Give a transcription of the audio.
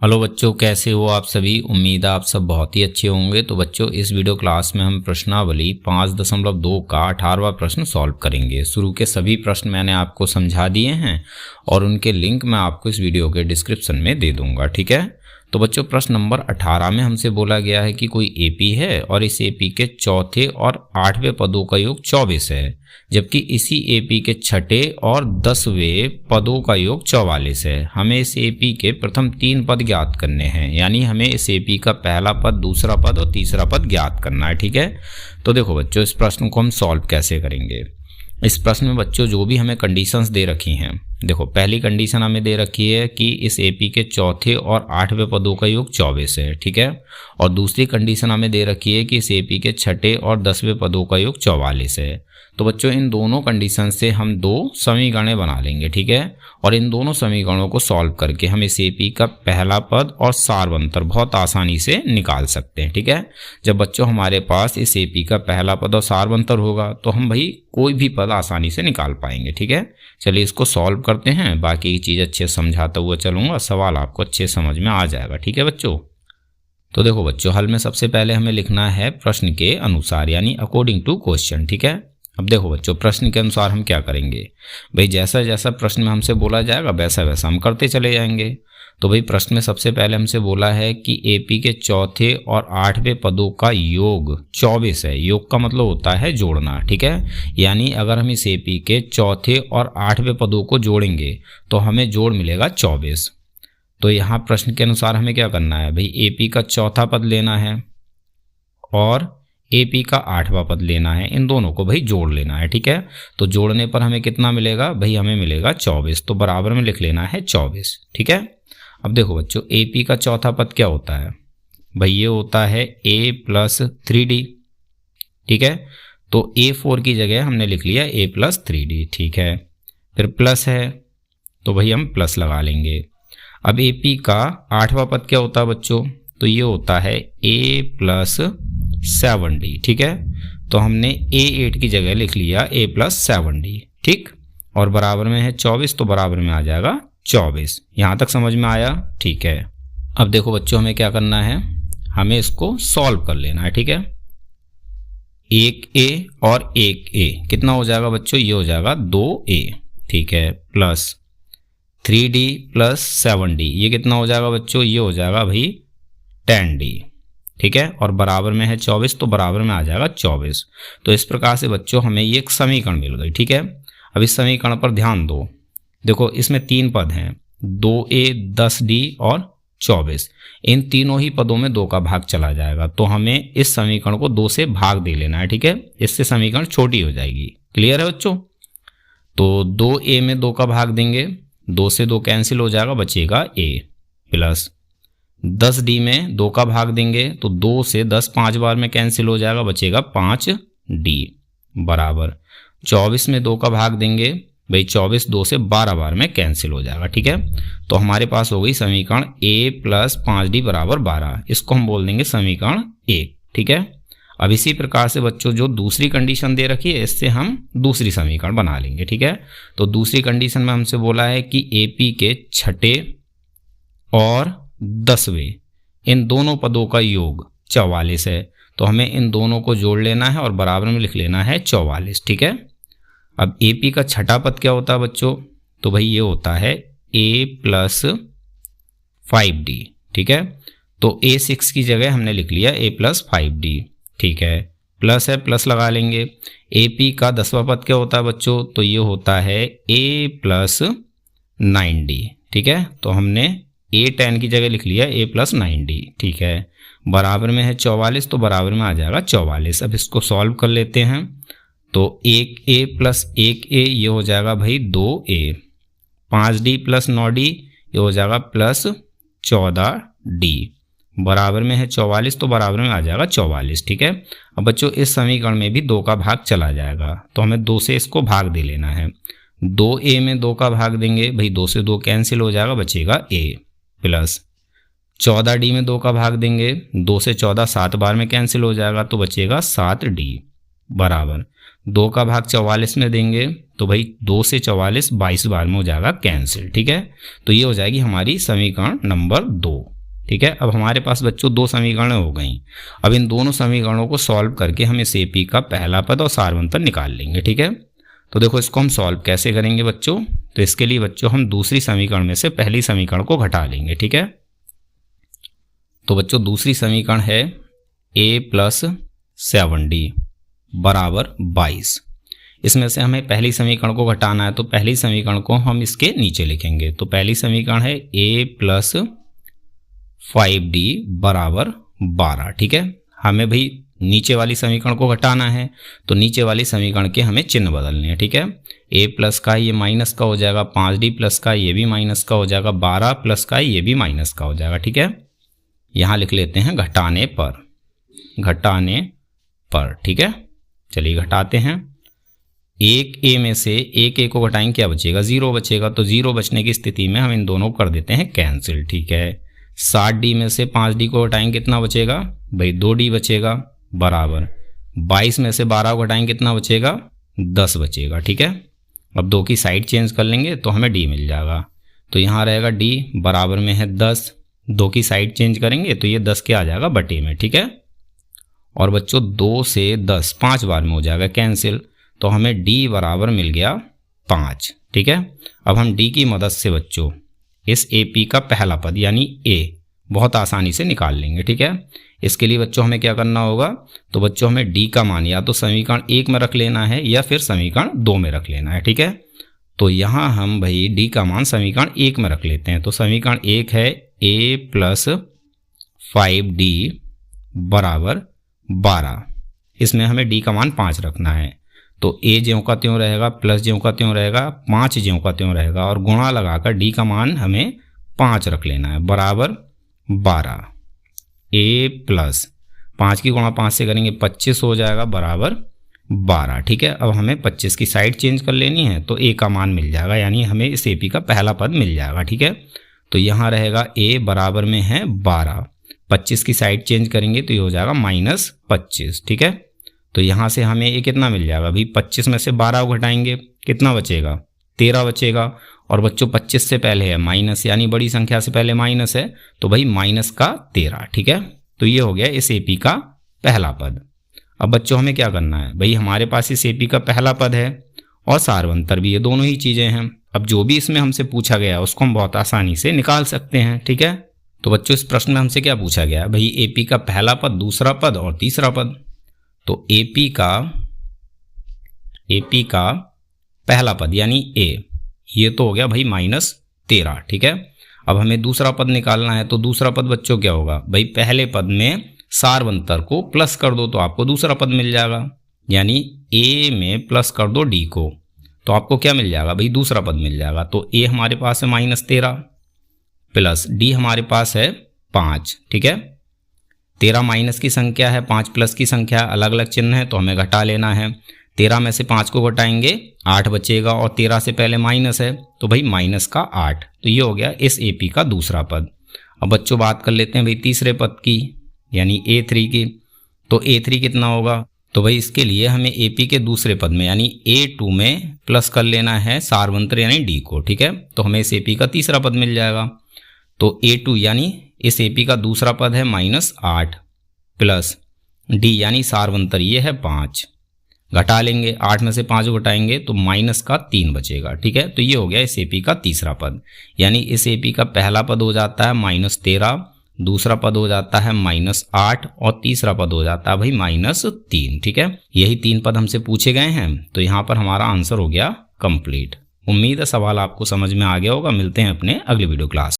Hello बच्चों, कैसे हो आप सभी। उम्मीद है आप सब बहुत ही अच्छे होंगे। तो बच्चों, इस वीडियो क्लास में हम प्रश्नावली 5.2 का 18वां प्रश्न सॉल्व करेंगे। शुरू के सभी प्रश्न मैंने आपको समझा दिए हैं और उनके लिंक मैं आपको इस वीडियो के डिस्क्रिप्शन में दे दूंगा, ठीक है। तो बच्चों, प्रश्न नंबर 18 में हमसे बोला गया है कि कोई एपी है और इस एपी के चौथे और 8वें पदों का योग 24 है, जबकि इसी एपी के छठे और 10वें पदों का योग 44 है। हमें इस एपी के प्रथम 3 पद ज्ञात करने हैं, यानी हमें इस एपी का पहला पद, दूसरा पद और तीसरा पद ज्ञात करना है, ठीक है। तो देखो बच्चों, इस प्रश्न को हम सॉल्व कैसे करेंगे। इस प्रश्न में बच्चों जो भी हमें कंडीशंस दे रखी हैं, देखो पहली कंडीशन हमें दे रखी है कि इस एपी के चौथे और 8वें पदों का योग 24 है, ठीक है। और दूसरी कंडीशन हमें दे रखी है कि इस एपी के छठे और 10वें पदों का योग 44 है। तो बच्चों, इन दोनों कंडीशन से हम 2 समीकरण बना लेंगे, ठीक है। और इन दोनों समीकरणों को सॉल्व करके हम इस एपी का पहला पद और सारवंतर बहुत आसानी से निकाल सकते हैं, ठीक है। जब बच्चों हमारे पास इस एपी का पहला पद और सारवंतर होगा तो हम भाई कोई भी पद आसानी से निकाल पाएंगे, ठीक है। चलिए इसको सॉल्व करते हैं, बाकी की चीज़ अच्छे से समझाता हुआ चलूंगा, सवाल आपको अच्छे समझ में आ जाएगा, ठीक है बच्चों। तो देखो बच्चों, हल में सबसे पहले हमें लिखना है प्रश्न के अनुसार, यानी अकॉर्डिंग टू क्वेश्चन, ठीक है। अब देखो बच्चों, प्रश्न के अनुसार हम क्या करेंगे भाई, जैसा जैसा प्रश्न में हमसे बोला जाएगा वैसा वैसा हम करते चले जाएंगे। तो भाई प्रश्न में सबसे पहले हमसे बोला है कि एपी के चौथे और 8वें पदों का योग 24 है। योग का मतलब होता है जोड़ना, ठीक है। यानी अगर हम इस एपी के चौथे और 8वें पदों को जोड़ेंगे तो हमें जोड़ मिलेगा 24। तो यहाँ प्रश्न के अनुसार हमें क्या करना है भाई, एपी का चौथा पद लेना है और एपी का 8वां पद लेना है, इन दोनों को भाई जोड़ लेना है, ठीक है। तो जोड़ने पर हमें कितना मिलेगा भाई, हमें मिलेगा 24। तो बराबर में लिख लेना है 24, ठीक है। अब देखो बच्चों, एपी का चौथा पद क्या होता है भाई, ये होता है a+3d, ठीक है। तो a4 की जगह हमने लिख लिया a+3d, ठीक है। फिर प्लस है तो भाई हम प्लस लगा लेंगे। अब एपी का 8वां पद क्या होता है बच्चों, तो ये होता है a+7d, ठीक है। तो हमने a8 की जगह लिख लिया a+7d, ठीक। और बराबर में है 24, तो बराबर में आ जाएगा 24। यहाँ तक समझ में आया, ठीक है। अब देखो बच्चों, हमें क्या करना है, हमें इसको सॉल्व कर लेना है, ठीक है। 1a और 1a कितना हो जाएगा बच्चों, ये हो जाएगा 2a, ठीक है। प्लस 3d प्लस 7d, ये कितना हो जाएगा बच्चों, ये हो जाएगा भाई 10d, ठीक है। और बराबर में है 24, तो बराबर में आ जाएगा 24। तो इस प्रकार से बच्चों हमें ये एक समीकरण मिल गई, ठीक है। अब इस समीकरण पर ध्यान दो, देखो इसमें 3 पद हैं, 2a, 10d और 24। इन तीनों ही पदों में 2 का भाग चला जाएगा, तो हमें इस समीकरण को 2 से भाग दे लेना है, ठीक है। इससे समीकरण छोटी हो जाएगी। क्लियर है बच्चों। तो 2a में 2 का भाग देंगे, 2 से 2 कैंसिल हो जाएगा, बचेगा a। प्लस 10d में 2 का भाग देंगे तो 2 से 10 5 बार में कैंसिल हो जाएगा, बचेगा 5d। बराबर 24 में 2 का भाग देंगे भाई, 24 2 से 12 बार में कैंसिल हो जाएगा, ठीक है। तो हमारे पास हो गई समीकरण a+5d बराबर 12। इसको हम बोल देंगे समीकरण 1, ठीक है। अब इसी प्रकार से बच्चों जो दूसरी कंडीशन दे रखी है, इससे हम दूसरी समीकरण बना लेंगे, ठीक है। तो दूसरी कंडीशन में हमसे बोला है कि एपी के छठे और 10वें इन दोनों पदों का योग 44 है। तो हमें इन दोनों को जोड़ लेना है और बराबर में लिख लेना है 44, ठीक है। अब एपी का छठा पद क्या होता है बच्चों, तो भाई ये होता है a+5d, ठीक है। तो a6 की जगह हमने लिख लिया a+5d, ठीक है। प्लस है, प्लस लगा लेंगे। एपी का 10वां पद क्या होता है बच्चों, तो ये होता है a+9d, ठीक है। तो हमने a10 की जगह लिख लिया a+9d, ठीक है। बराबर में है 44, तो बराबर में आ जाएगा 44। अब इसको सॉल्व कर लेते हैं। तो 1a प्लस 1a ये हो जाएगा भाई 2a, 5d प्लस 9d ये हो जाएगा प्लस 14d। बराबर में है 44, तो बराबर में आ जाएगा 44, ठीक है। अब बच्चों इस समीकरण में भी 2 का भाग चला जाएगा, तो हमें 2 से इसको भाग दे लेना है। 2a में 2 का भाग देंगे भाई, 2 से 2 कैंसिल हो जाएगा, बचेगा a। प्लस 14d में 2 का भाग देंगे, 2 से 14 7 बार में कैंसिल हो जाएगा, तो बचेगा 7d। बराबर 2 का भाग 44 में देंगे तो भाई 2 से 44 22 बार में हो जाएगा कैंसिल। ठीक है, तो ये हो जाएगी हमारी समीकरण नंबर 2। ठीक है, अब हमारे पास बच्चों 2 समीकरण हो गई। अब इन दोनों समीकरणों को सॉल्व करके हम इस एपी का पहला पद और सारवंतर निकाल लेंगे। ठीक है, तो देखो इसको हम सॉल्व कैसे करेंगे बच्चों। तो इसके लिए बच्चों हम दूसरी समीकरण में से पहली समीकरण को घटा लेंगे। ठीक है, तो बच्चों दूसरी समीकरण है a + 7d बराबर 22। इसमें से हमें पहली समीकरण को घटाना है, तो पहली समीकरण को हम इसके नीचे लिखेंगे। तो पहली समीकरण है a + 5d बराबर 12। ठीक है, हमें भाई नीचे वाली समीकरण को घटाना है, तो नीचे वाली समीकरण के हमें चिन्ह बदलने हैं। ठीक है, a प्लस का ये माइनस का हो जाएगा, 5d प्लस का ये भी माइनस का हो जाएगा, 12 प्लस का ये भी माइनस का हो जाएगा। ठीक है, यहाँ लिख लेते हैं घटाने पर, घटाने पर। ठीक है, चलिए घटाते हैं। एक a में से एक a को घटाएंगे, क्या बचेगा? 0 बचेगा। तो 0 बचने की स्थिति में हम इन दोनों को कर देते हैं कैंसिल। ठीक है, 7d में से 5d को घटाएंगे, कितना बचेगा भाई? 2d बचेगा बराबर 22 में से 12 को घटाएंगे, कितना बचेगा? 10 बचेगा। ठीक है, अब 2 की साइड चेंज कर लेंगे तो हमें d मिल जाएगा। तो यहाँ रहेगा d बराबर में है 10, 2 की साइड चेंज करेंगे तो ये 10 के आ जाएगा बटे में। ठीक है, और बच्चों 2 से 10 5 बार में हो जाएगा कैंसिल, तो हमें d बराबर मिल गया 5। ठीक है, अब हम d की मदद से बच्चों इस AP का पहला पद यानी a बहुत आसानी से निकाल लेंगे। ठीक है, इसके लिए बच्चों हमें क्या करना होगा? तो बच्चों हमें d का मान या तो समीकरण 1 में रख लेना है या फिर समीकरण 2 में रख लेना है। ठीक है, तो यहाँ हम भाई d का मान समीकरण 1 में रख लेते हैं। तो समीकरण 1 है a + 5d बराबर 12। इसमें हमें d का मान 5 रखना है, तो a ज्यों का त्यों रहेगा, प्लस ज्यों का त्यों रहेगा, 5 ज्यों का त्यों रहेगा, और गुणा लगाकर d का मान हमें 5 रख लेना है बराबर 12। a + 5 की गुणा 5 से करेंगे 25 हो जाएगा बराबर 12। ठीक है, अब हमें 25 की साइड चेंज कर लेनी है, तो a का मान मिल जाएगा, यानी हमें इस AP का पहला पद मिल जाएगा। ठीक है, तो यहाँ रहेगा a बराबर में है 12, 25 की साइड चेंज करेंगे तो ये हो जाएगा -25। ठीक है, तो यहाँ से हमें ये कितना मिल जाएगा भाई? 25 में से 12 को घटाएंगे, कितना बचेगा? 13 बचेगा। और बच्चों 25 से पहले है माइनस, यानी बड़ी संख्या से पहले माइनस है, तो भाई -13। ठीक है, तो ये हो गया इस AP का पहला पद। अब बच्चों हमें क्या करना है भाई? हमारे पास इस AP का पहला पद है और सारवंतर भी है, दोनों ही चीज़ें हैं। अब जो भी इसमें हमसे पूछा गया उसको हम बहुत आसानी से निकाल सकते हैं। ठीक है, तो बच्चों इस प्रश्न में हमसे क्या पूछा गया भाई? AP का पहला पद, दूसरा पद और तीसरा पद। तो AP का पहला पद यानी a, ये तो हो गया भाई -13। ठीक है, अब हमें दूसरा पद निकालना है, तो दूसरा पद बच्चों क्या होगा भाई? पहले पद में सारवंतर को प्लस कर दो तो आपको दूसरा पद मिल जाएगा, यानी a में प्लस कर दो d को, तो आपको क्या मिल जाएगा भाई? दूसरा पद मिल जाएगा। तो a हमारे पास है -13 प्लस d हमारे पास है 5। ठीक है, 13 माइनस की संख्या है, 5 प्लस की संख्या, अलग अलग चिन्ह है, तो हमें घटा लेना है। 13 में से 5 को घटाएंगे 8 बचेगा, और 13 से पहले माइनस है, तो भाई -8। तो ये हो गया इस AP का दूसरा पद। अब बच्चों बात कर लेते हैं भाई तीसरे पद की, यानी A3 की। तो A3 कितना होगा? तो भाई इसके लिए हमें AP के दूसरे पद में यानी A2 में प्लस कर लेना है सारवंतर यानी D को। ठीक है, तो हमें इस AP का तीसरा पद मिल जाएगा। तो A2 यानी इस AP का दूसरा पद है -8 प्लस D यानी सारवंतर ये है 5, घटा लेंगे, 8 में से 5 घटाएंगे तो -3 बचेगा। ठीक है, तो ये हो गया इस AP का तीसरा पद, यानी इस AP का पहला पद हो जाता है -13, दूसरा पद हो जाता है -8 और तीसरा पद हो जाता है भाई -3। ठीक है, यही 3 पद हमसे पूछे गए हैं, तो यहाँ पर हमारा आंसर हो गया कंप्लीट। उम्मीद है सवाल आपको समझ में आ गया होगा। मिलते हैं अपने अगले वीडियो क्लास।